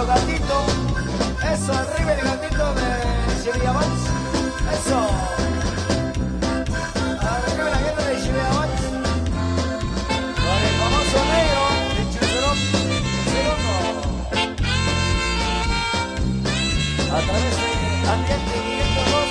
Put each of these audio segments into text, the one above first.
Eso, gatito. Eso, arriba el gatito de Sevilla Vals. Eso. Arriba la gente de Sevilla Vals. Con el famoso negro de Chuzorón. A través de Ambiente 502.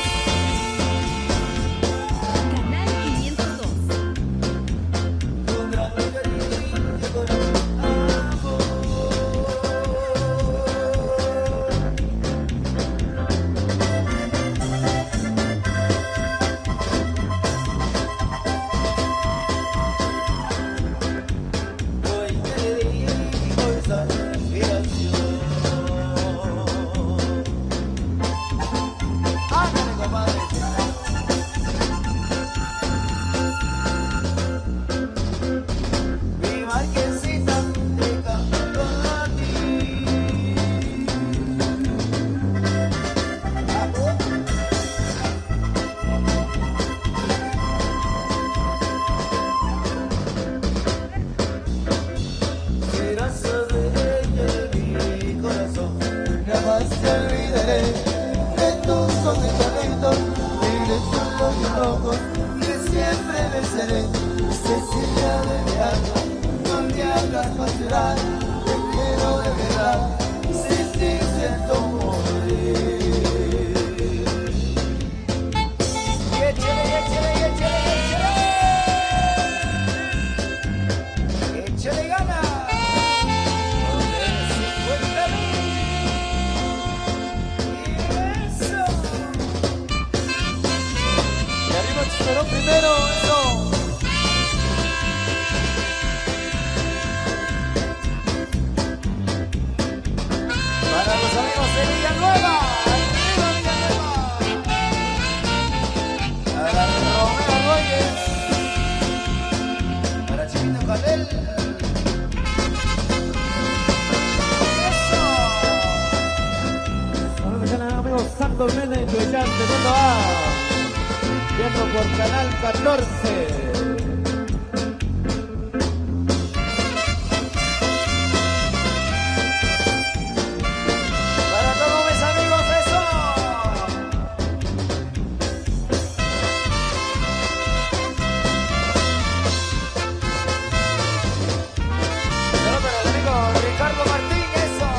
Primero, eso. Para los amigos de Villanueva. Arriba Villanueva. Para Romeo Reyes. Para Chivito Cadel. Eso. Saludos amigos Santos Méndez, Tuyán, segundo A. Viendo por Canal 14. Para todos mis amigos, eso. Saludos para el amigo Ricardo Martín, eso.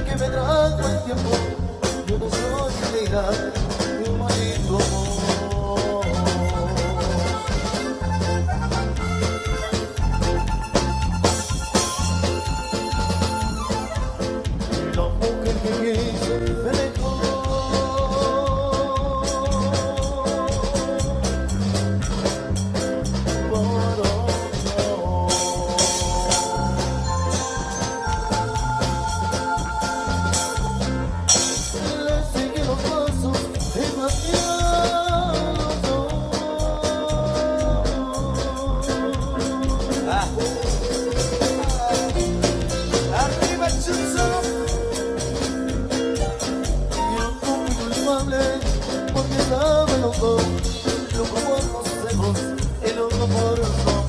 Que me trajo el tiempo, yo no soy realidad de un maldito amor. La mujer que quise me dejó. Arriba el Chuzorón. Porque sabe loco por los celos, el loco por el amor.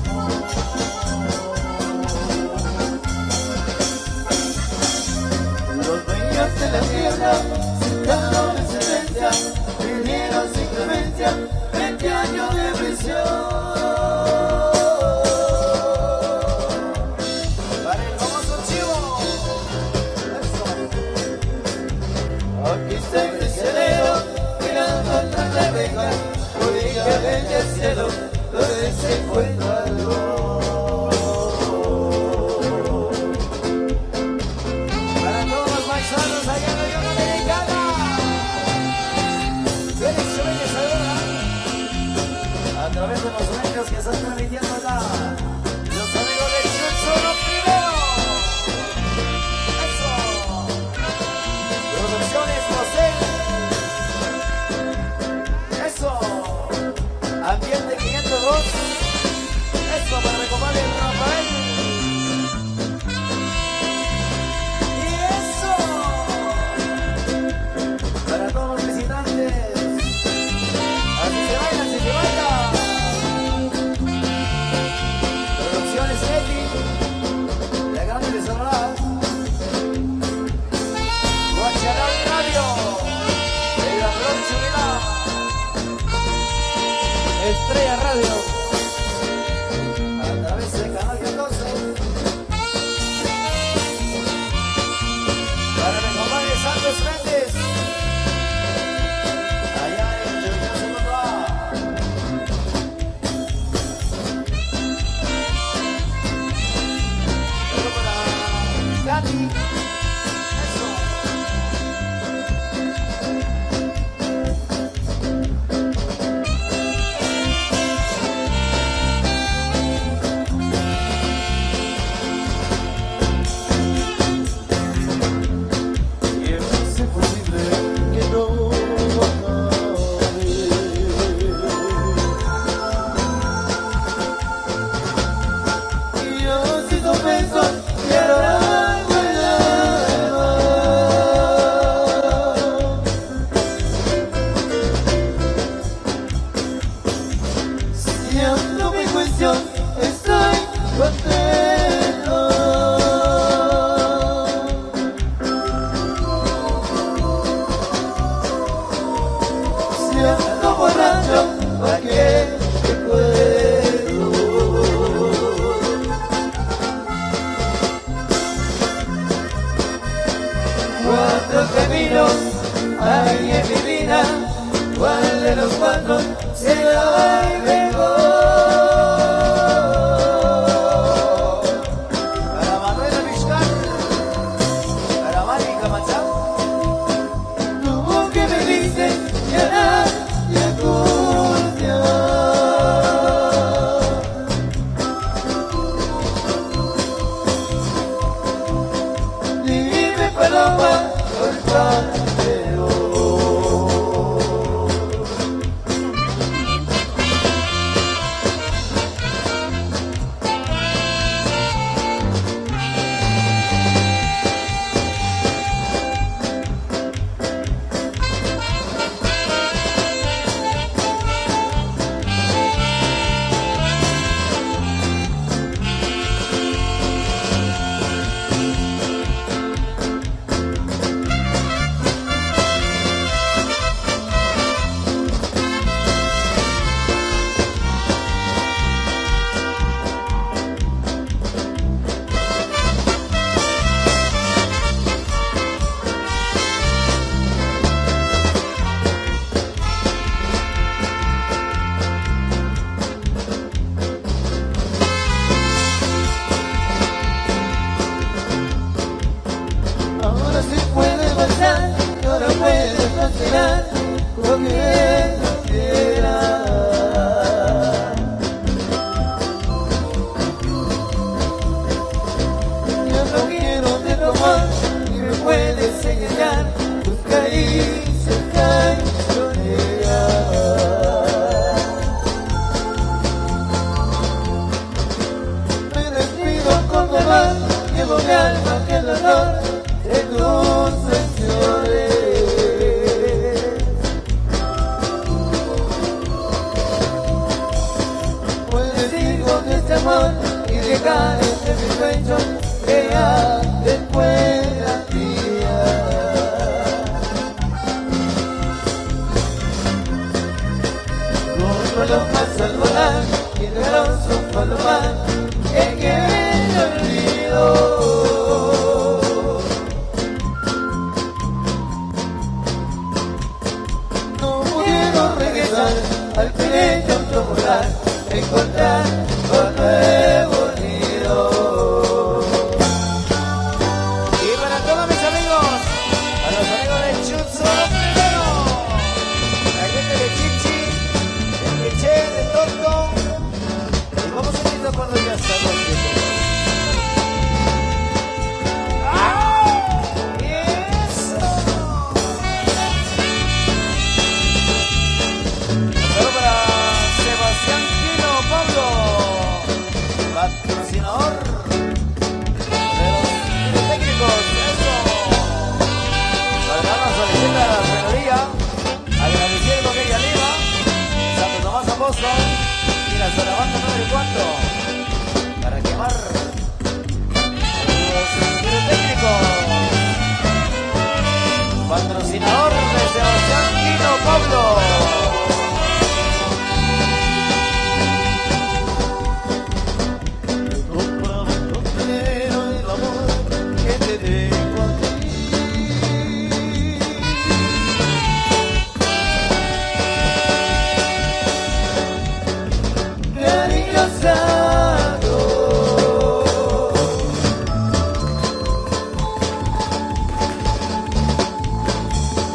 Los dueños de la tierra, sin dar excelencia, vinieron sin clemencia, 20 años de prisión. Para el famoso Chivo. Aquí está el cielo, mirando atrás la reja, únicamente el cielo, donde se encuentra el dolor. Para todos los paisanos allá en la Unión Americana. Félix Chávez, saluda. vino, ay, en mi vida, ¿cuál de los cuatro será el mejor? Para Manuel Vizcar, para Mari Camachán. Tuvo que me dice que nadie acudió. Dime paloma, por partero. Ahora se puede pasar, ahora puedes vacilar, comiendo quiera. Yo no quiero de tu amor, y me puedes engañar, tus caricias traicioneras. Me despido con dolor, llevo mi alma que el dolor de tus sesiones. Puedes ir con este amor y dejar entre mis pechos que ya después la tía. Con palomas al volar y generoso palomar en que me olvido. Al pequeño autovolar, encontrar un nuevo nido. Y para todos mis amigos, a los amigos de Chutzo primero, la gente de Chichi, de Queche, de Tonto, y vamos un poquito cuando ya estamos listos. ¡Ah! ¡Eso! Saludos para Sebastián Quino Pablo, patrocinador de los técnicos. Eso. Para la solicita la melodía, agradeciendo que ella Lima, Santo Tomás Apóstol y la Zarabanda 94 para quemar los técnicos. Patrocinador de Sebastián Quino Pablo.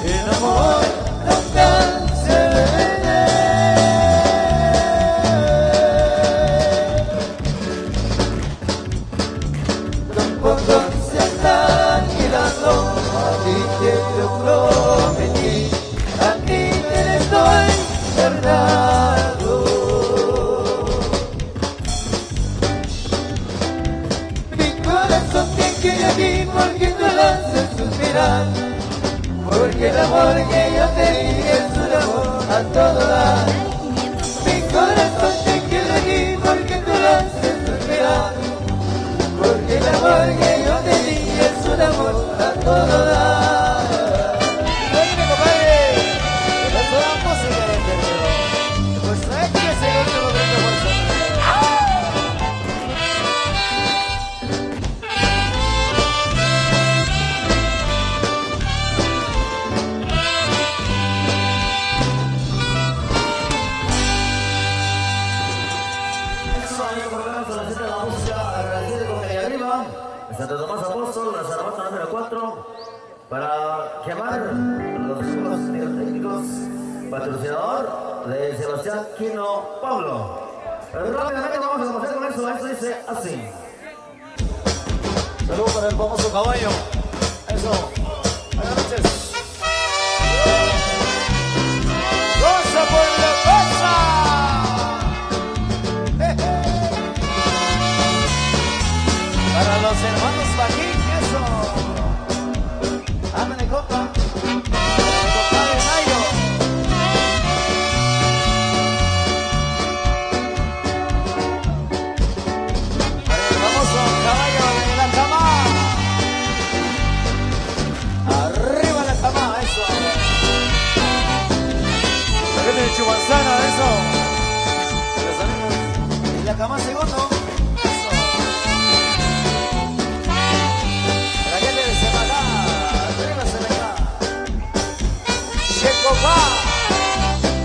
El amor nunca se vende. Tampoco se está mirando, a ti te lo prometí, a ti te estoy perdonando. Mi corazón te quiere a ti porque tú lo haces suspirar. Porque el amor que yo te di es un amor a todo dar. Mi corazón te quiere a ti porque tú lo haces suspirar. Porque el amor que yo te di es un amor a todo dar. Oye, compadre, la toda música de entendido. Pues hay que seguir todo grande por eso. número 4 para quemar los juegos técnicos, patrocinador de Sebastián Quino Pablo. Pero rápidamente vamos a comenzar con eso. Esto dice así. Saludos para el famoso caballo. Eso. Buenas noches. ¡Goza por la cosa! Para los hermanos Bajín, eso. Ándale, compa. Para mi compadre Mayo. Para el famoso caballo de la cama. Arriba la cama, eso. La gente de Chumanzana, eso. Los amigos de la cama segundo. Checopa,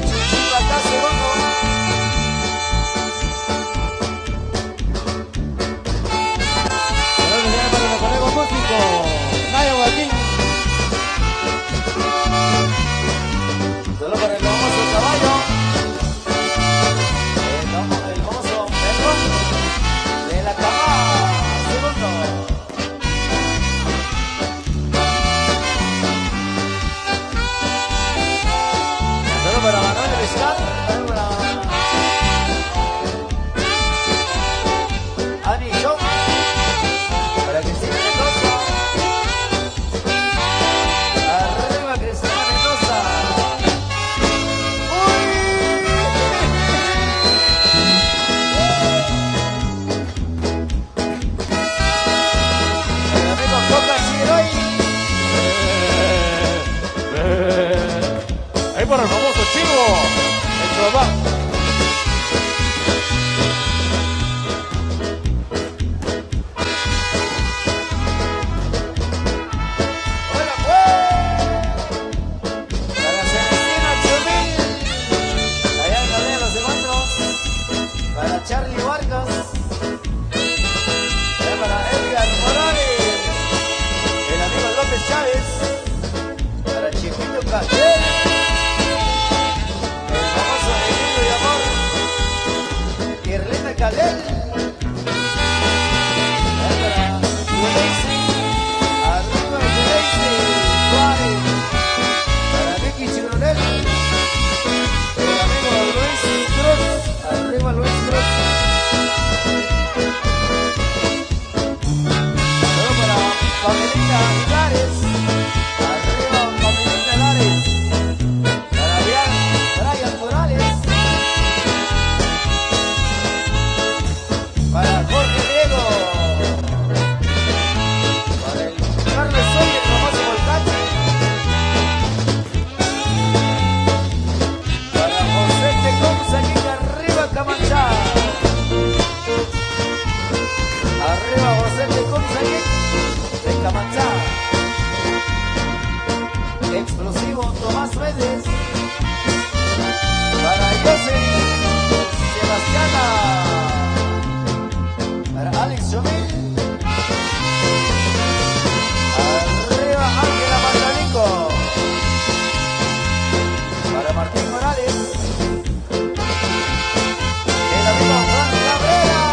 Chichipacá segundo. Saludos para los colegas músicos. Nayo Joaquín. Solo para el famoso caballo. El famoso perrón de la cama segundo. Para Manuel Vizcar, para Ani Show, para Cristina Mendoza, arriba Cristina Mendoza. ¡Uy! El amigo Coca Chiroy. Ahí por el famoso Chivo. El Chobá. ¡Hola, pues! Para Celestina Chumil, allá en la de los encuentros. Para Charlie Vargas. Allá para Edgar Morales. El amigo López Chávez. Para Chiquito Castel. El famoso Emilio de Amor. Irlena Calel. Allá para Uleisi. Arriba Uleisi. Juárez. Para Vicky Chibronel. El amigo Luis Cruz. Arriba Luis Cruz. Saludos para Pamelita Hilares. Arriba Pamelita Hilares. Para Brian Morales. Para Jorge Diego. Para el Carlos Soy, el famoso Voltaje. Para José Tecomsa, aquí arriba Camanchá. Arriba José Tecomsa, aquí de Camanchá. Explosivo Tomás Méndez. Para José Sebastiana. Para Alex Chomil. Arriba Ángela Magdalico. Para Martín Morales. El amigo Juan Cabrera.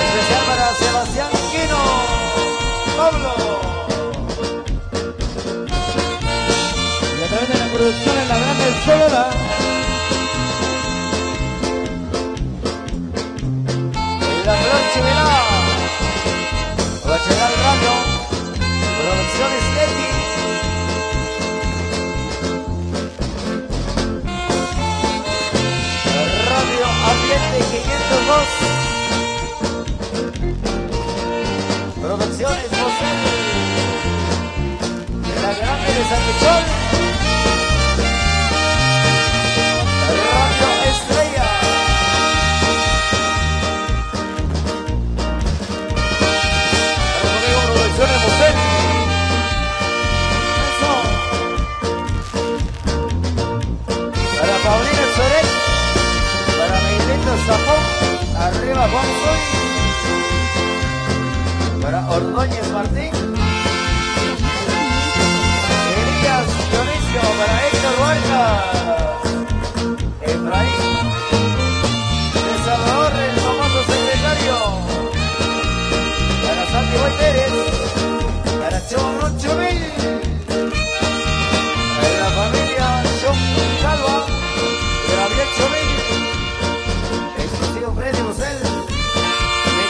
Especial para Sebastián Quino Pablo. Y a través de la producción en la Grande Sonora. La Flor Chivilá. Bachelal Radio. Producciones Leti. Radio Ambiente 502. Producciones José. De la Grande de San Michel. Radio Estrella. Producciones José. Eso. Para Paulina Soret. Para Miguel Ordóñez Martín. Elías Dionisio para Héctor Huertas. Efraín de Salvador, el famoso secretario. Para Santi Boy Pérez. Para Chorrocho Mil. Para la familia John Calva. Gabriel Chomil. Exclusivo Freddy Busel.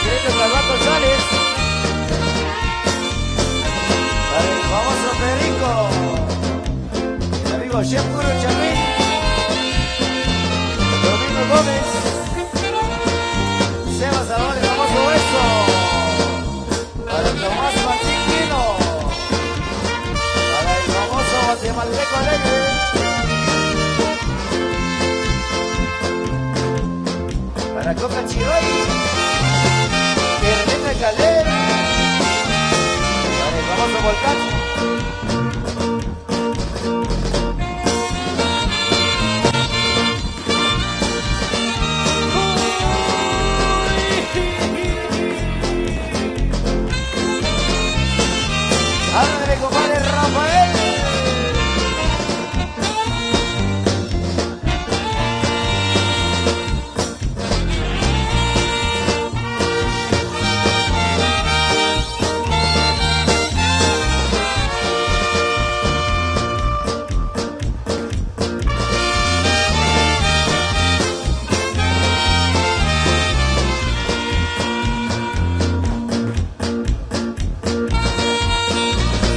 Secreto Salvador González. Para el famoso Federico. El amigo Chef Puro Chamín. Domingo Gómez. Seba Salvador, el famoso Hueso. Para Tomás Martín Quino. Para el famoso guatemalteco Alegre. Para Coca Chiroy. Ernesto Caldera. Para el famoso Volcán. Ándale, compadre Rafael.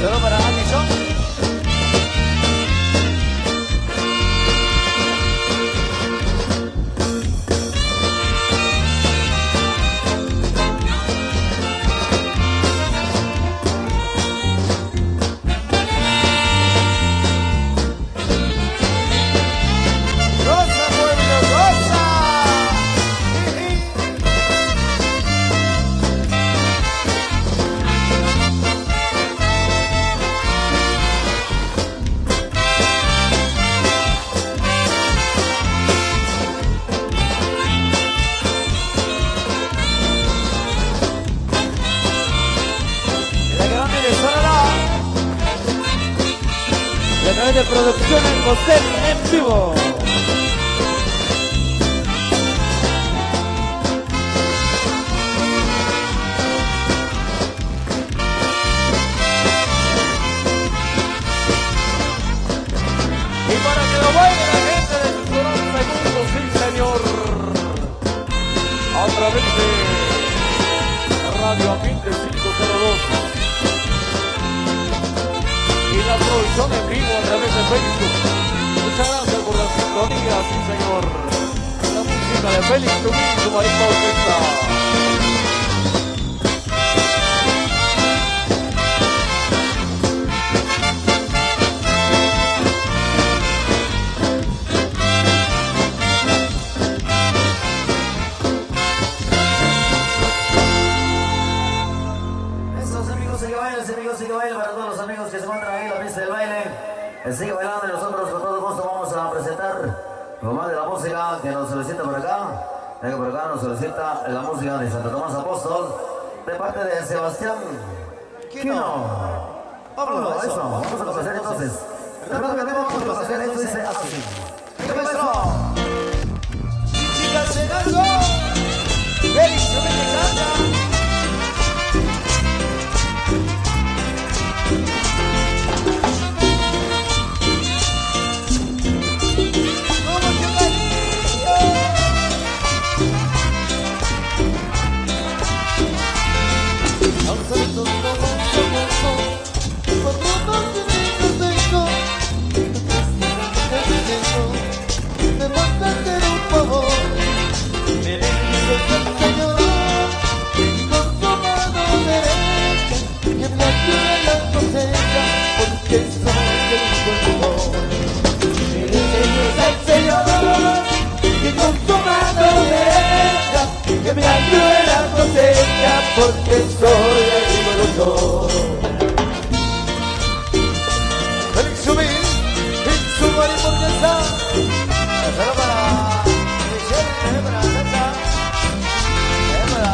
Solo para Anderson. Goza, pueblo, goza. La grande de Sonora. Y a través de Producciones José en vivo. Y para que lo baile la gente de Tucumán Segundo, sí señor. A través de Radio Ambiente 502. Y la producción en vivo a través de Facebook. Muchas gracias por la sintonía, sí señor. La música de Félix Tumín, su marimba orquesta. Esos amigos que bailan para todos los amigos que se encuentran ahí en la pista del baile. Sigue bailando y nosotros con todo gusto vamos a presentar lo más de la música que nos solicita por acá. Que por acá nos solicita la música de Santo Tomás Apóstol de parte de Sebastián Quino. Vámonos, eso, vamos a complacer entonces. Rápidamente vamos a complacer, esto dice así. ¡Qué maestro! ¡Chicas en algo! ¡Félix, yo me encanta! Porque soy el revolutor. Félix Tumín, en su mariposa. Solo para Michelle, para Santa, para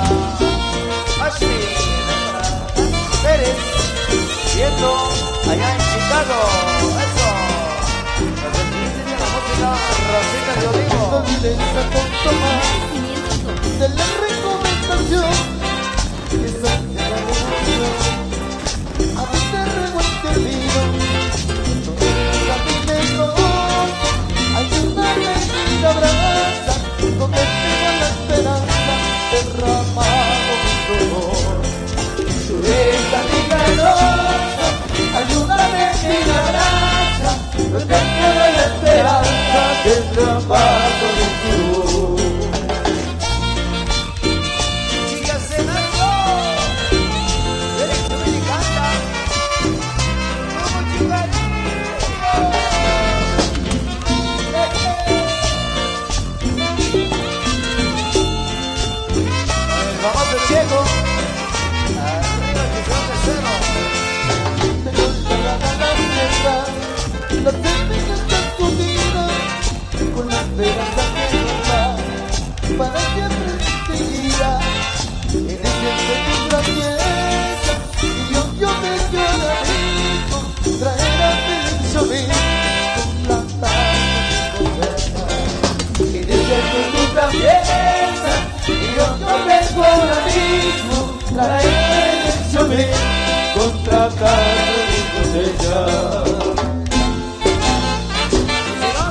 Ashley, para molesta con tomar de la recomendación que saque la revolución. A ti te revuelve el vino, no eres a mi mejor. Ayúdame y la abraza, donde tengo la esperanza derramado mi dolor. Tú eres a mi calor, ayúdame y la abraza, donde tengo la esperanza derramado mi dolor. Chicas en algo, derecho me canta. Vamos chicas. Famoso Checo, arriba el chicón de cero. Tengo encerrada la fiesta, la tempestad escondida, con la esperanza que nos da, para siempre te guía. Eres siempre tu grandeza, y yo te quiero amigo, traer a pecho con la taza de coberta. Eres siempre tu grandeza, y yo vengo ahora mismo, traer el chomé contra casa de botella.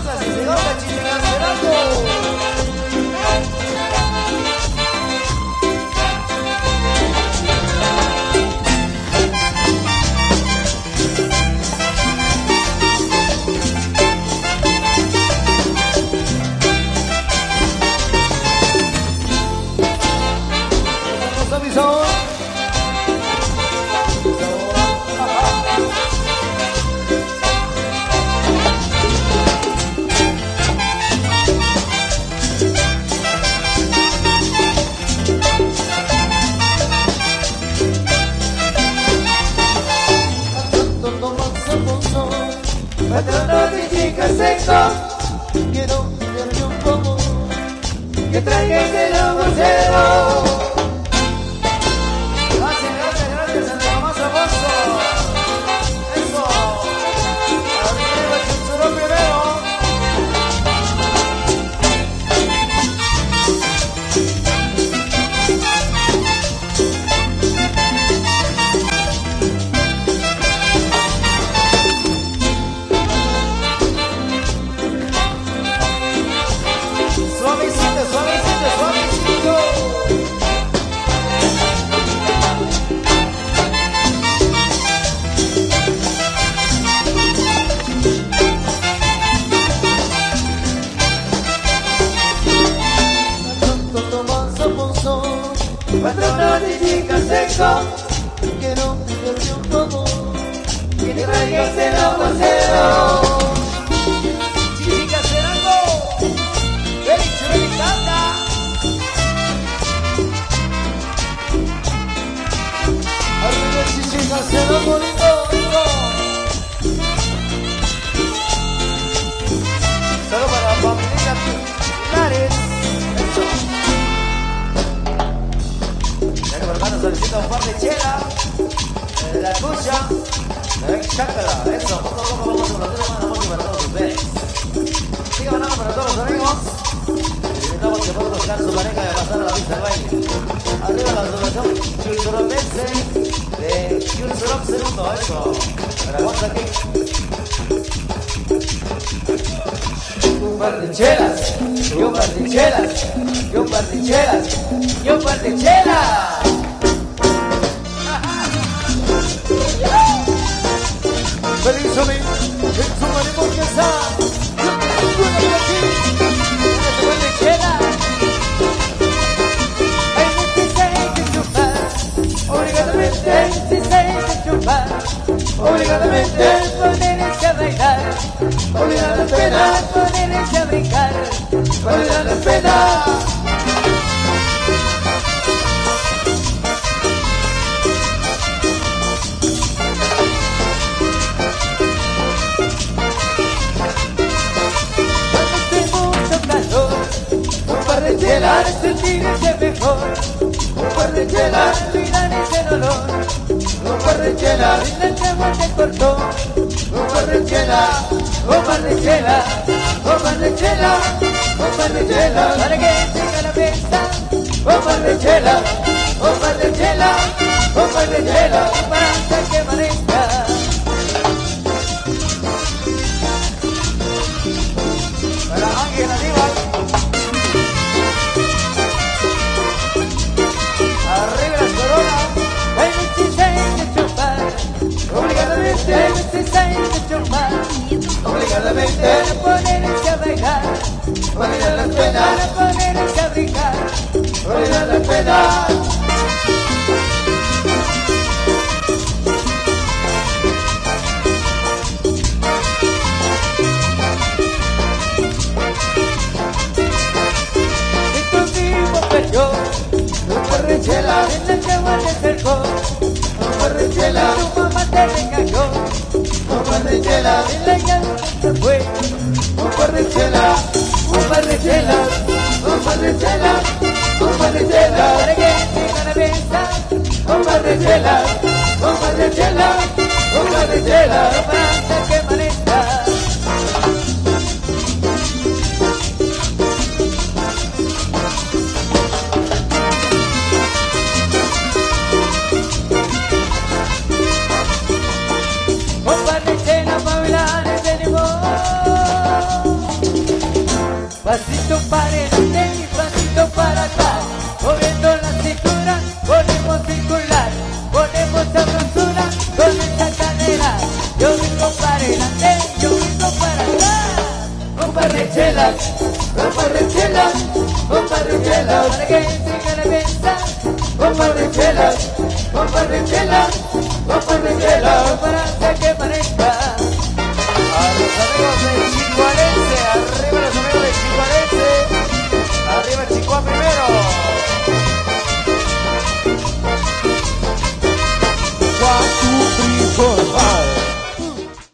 Si se goza, chicas en algo. Patrono de chicas seco, quiero darle un poco, que traiga ese lobocero. Gracias, el más famoso. Eso. Arriba el cinturón primero. Suavecito, suavecito, suavecito. Patrono de chicas seco, quiero darle un poco, que traiga ese lobocero. Chicas en algo. Derecho me canta. Arriba chicas se lo bonito. Solo para la familia Pilares. Eso. Bueno, hermano, solicita un par de chela. La tuya. Chácala. Eso. Poco a poco vamos a conocer más amor para todos ustedes. Siga ganando para todos los amigos. Invitamos que puedan buscar su pareja de pasar a la pista del baile. Arriba la asociación Chulsoropense de Chulsorop Segundo. Eso. Para vos aquí. Un par de chelas, y un par de chelas, y un par de chelas, y un par de chelas. Feliz a mí, en su marimón que está. Yo tengo una por aquí, un par de chelas. Hay que chupar, obligadamente se hay que chupar, obligadamente ponerse a bailar, olvidar las penas, ponerse a brincar, olvidar las penas. Chelas, sentirse mejor, un par de chelas, mirar ese dolor, un par de chelas, el agua te cortó, un par de chelas, un par de chelas, un par de chelas. un par de chelas, para que siga la fiesta, un par de chelas, un par de chelas, un par de chelas, para hasta que amanezca. Para Ángel Aníbal, arriba las coronas, el 26 de chupar, obligadamente, el 26 de chupar, obligadamente, para ponerse a bailar, olvidar las penas, para ponerse a brincar. olvidar las penas. Y conmigo perdió, Un par de chelas, en la cama le acercó, un par de chelas, tu mamá te regañó, un par de chelas, en la llanta se fue, un par de chelas, un par de chelas, un par de chelas, un par de chelas, para que siga la fiesta, un par de chelas, un par de chelas, un par de chelas. para hasta que amanezca. Un par de chelas para bailar este limón. Pasito para adelante y pasito para atrás, moviendo la cintura, ponemos circular, ponemos sabrosura con esta cadera. Yo vengo para adelante, yo vengo para atrás. Un par de chelas, un par de chelas, un par de chelas, Para que siga la fiesta, un par de chelas, un par de chelas, un par de chelas. para